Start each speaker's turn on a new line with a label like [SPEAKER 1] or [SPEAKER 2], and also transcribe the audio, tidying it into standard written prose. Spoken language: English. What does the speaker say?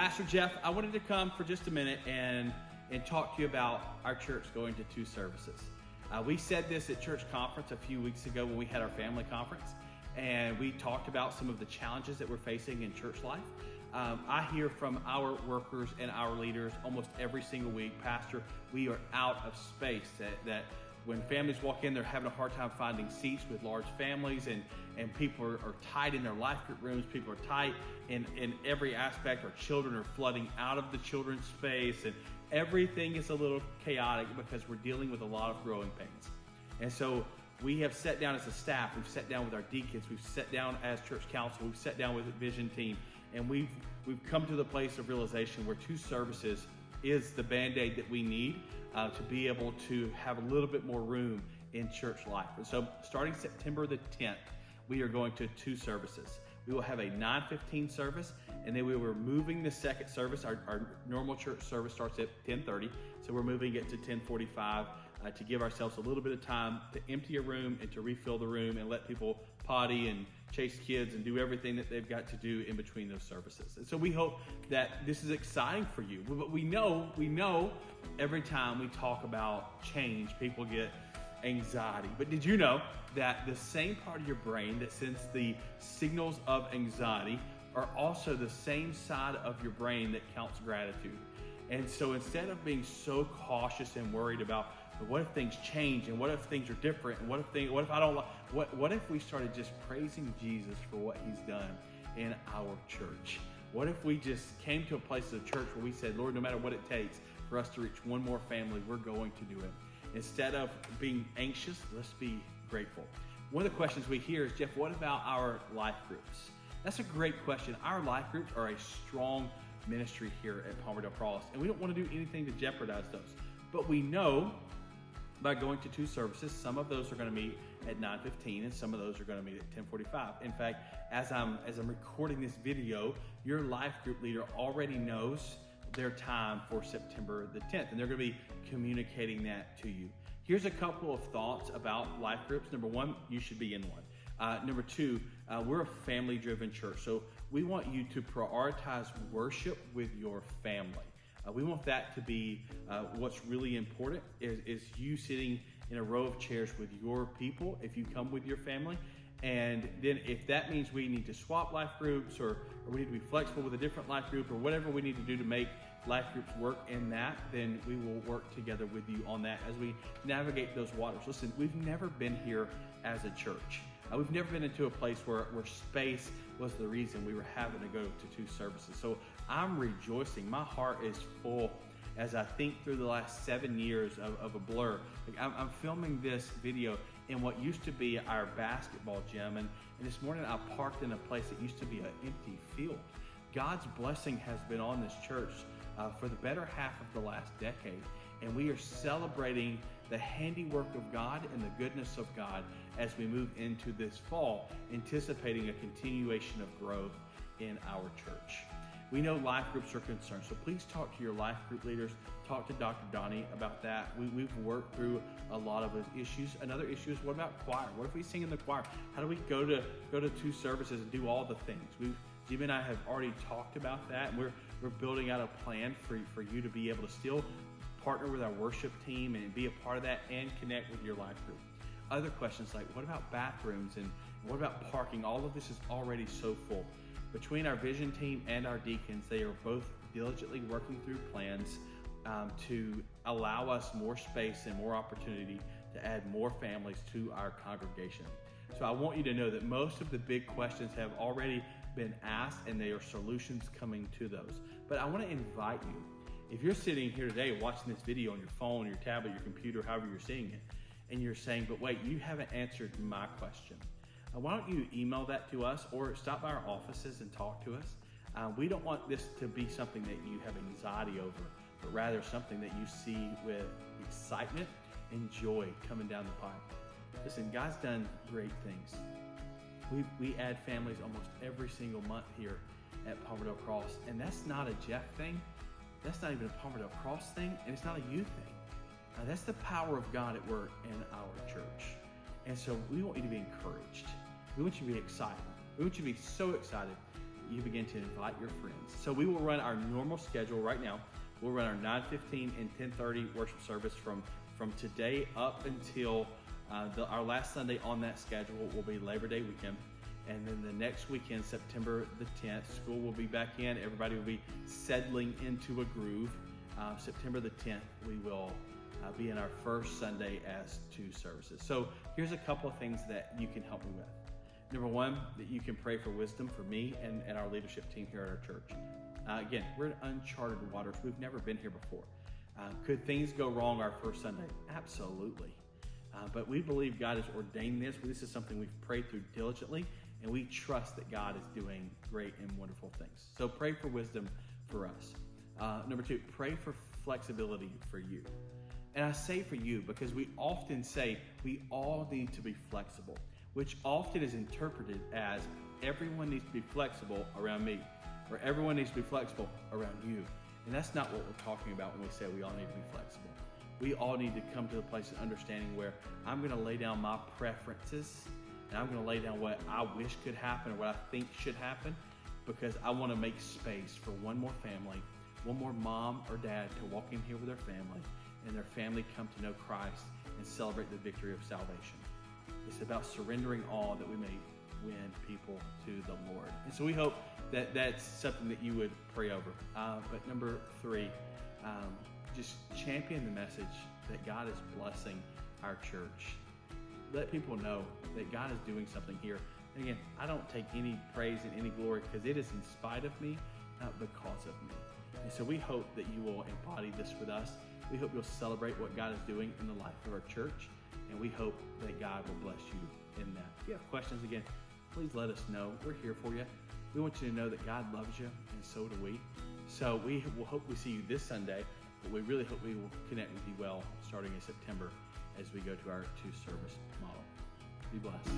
[SPEAKER 1] Pastor Jeff, I wanted to come for just a minute and talk to you about our church going to 2 services. We said this at church conference a few weeks ago when we had our family conference, and we talked about some of the challenges that we're facing in church life. I hear from our workers and our leaders almost every single week, Pastor, we are out of space. That when families walk in, they're having a hard time finding seats with large families, and people are tight in their life group rooms. People are tight in every aspect. Our children are flooding out of the children's space, and everything is a little chaotic because we're dealing with a lot of growing pains. And so we have sat down as a staff, we've sat down with our deacons, we've sat down as church council, we've sat down with the vision team, and we've come to the place of realization where 2 services is the Band-Aid that we need to be able to have a little bit more room in church life. And so starting September the 10th, we are going to 2 services. We will have a 9:15 service, and then we were moving the second service. Our normal church service starts at 10:30, so we're moving it to 10:45 to give ourselves a little bit of time to empty a room and to refill the room and let people potty and chase kids and do everything that they've got to do in between those services. And so we hope that this is exciting for you. But we know every time we talk about change, people get anxiety. But did you know that the same part of your brain that sends the signals of anxiety are also the same side of your brain that counts gratitude? And so instead of being so cautious and worried about what if things change and what if things are different and what if I don't like, what if we started just praising Jesus for what he's done in our church? What if we just came to a place of church where we said, Lord, no matter what it takes for us to reach one more family, we're going to do it. Instead of being anxious, let's be grateful. One of the questions we hear is, Jeff, what about our life groups? That's a great question. Our life groups are a strong ministry here at Palmerdale Cross, and we don't want to do anything to jeopardize those. But we know by going to 2 services, some of those are going to meet at 9:15 and some of those are going to meet at 10:45. In fact, as I'm recording this video, your life group leader already knows their time for September the 10th, and they're going to be communicating that to you. Here's a couple of thoughts about life groups. Number 1, you should be in one. Number 2, we're a family-driven church, so we want you to prioritize worship with your family. We want that to be what's really important is you sitting in a row of chairs with your people if you come with your family. And then if that means we need to swap life groups or we need to be flexible with a different life group or whatever we need to do to make life groups work in that, then we will work together with you on that as we navigate those waters. Listen, we've never been here as a church. We've never been into a place where space was the reason we were having to go to 2 services. So I'm rejoicing. My heart is full as I think through the last 7 years of a blur. Like I'm filming this video in what used to be our basketball gym, and this morning I parked in a place that used to be an empty field. God's blessing has been on this church for the better half of the last decade, and we are celebrating the handiwork of God and the goodness of God as we move into this fall, anticipating a continuation of growth in our church. We know life groups are concerned, so please talk to your life group leaders. Talk to Dr. Donnie about that. We've worked through a lot of those issues. Another issue is, what about choir? What if we sing in the choir? How do we go to 2 services and do all the things? Jim and I have already talked about that, and we're building out a plan for you to be able to still partner with our worship team and be a part of that and connect with your life group. Other questions like, what about bathrooms and what about parking? All of this is already so full. Between our vision team and our deacons, they are both diligently working through plans to allow us more space and more opportunity to add more families to our congregation. So I want you to know that most of the big questions have already been asked and there are solutions coming to those. But I want to invite you, if you're sitting here today watching this video on your phone, your tablet, your computer, however you're seeing it, and you're saying, but wait, you haven't answered my question, why don't you email that to us or stop by our offices and talk to us? We don't want this to be something that you have anxiety over, but rather something that you see with excitement and joy coming down the pipe. Listen, God's done great things. We add families almost every single month here at Palmerdale Cross, and that's not a Jeff thing. That's not even a Palmerdale Cross thing, and it's not a you thing. That's the power of God at work in our church. And so we want you to be encouraged. We want you to be excited. We want you to be so excited you begin to invite your friends. So we will run our normal schedule right now. We'll run our 9:15 and 10:30 worship service from today up until our last Sunday on that schedule will be Labor Day weekend. And then the next weekend, September the 10th, school will be back in. Everybody will be settling into a groove. September the 10th, we will be in our first Sunday as 2 services. So here's a couple of things that you can help me with. Number one, that you can pray for wisdom for me and our leadership team here at our church. Again, we're in uncharted waters. We've never been here before. Could things go wrong our first Sunday? Absolutely. But we believe God has ordained this. This is something we've prayed through diligently, and we trust that God is doing great and wonderful things. So pray for wisdom for us. Number two, pray for flexibility for you. And I say for you because we often say we all need to be flexible, which often is interpreted as everyone needs to be flexible around me, or everyone needs to be flexible around you. And that's not what we're talking about when we say we all need to be flexible. We all need to come to the place of understanding where I'm going to lay down my preferences, and I'm going to lay down what I wish could happen or what I think should happen, because I want to make space for one more family, one more mom or dad to walk in here with their family, and their family come to know Christ and celebrate the victory of salvation. It's about surrendering all that we may win people to the Lord. And so we hope that that's something that you would pray over. But number three, just champion the message that God is blessing our church. Let people know that God is doing something here. And again, I don't take any praise and any glory because it is in spite of me, not because of me. And so we hope that you will embody this with us. We hope you'll celebrate what God is doing in the life of our church. And we hope that God will bless you in that. If you have questions, again, please let us know. We're here for you. We want you to know that God loves you, and so do we. So we will hope we see you this Sunday, but we really hope we will connect with you well starting in September as we go to our 2-service model. Be blessed.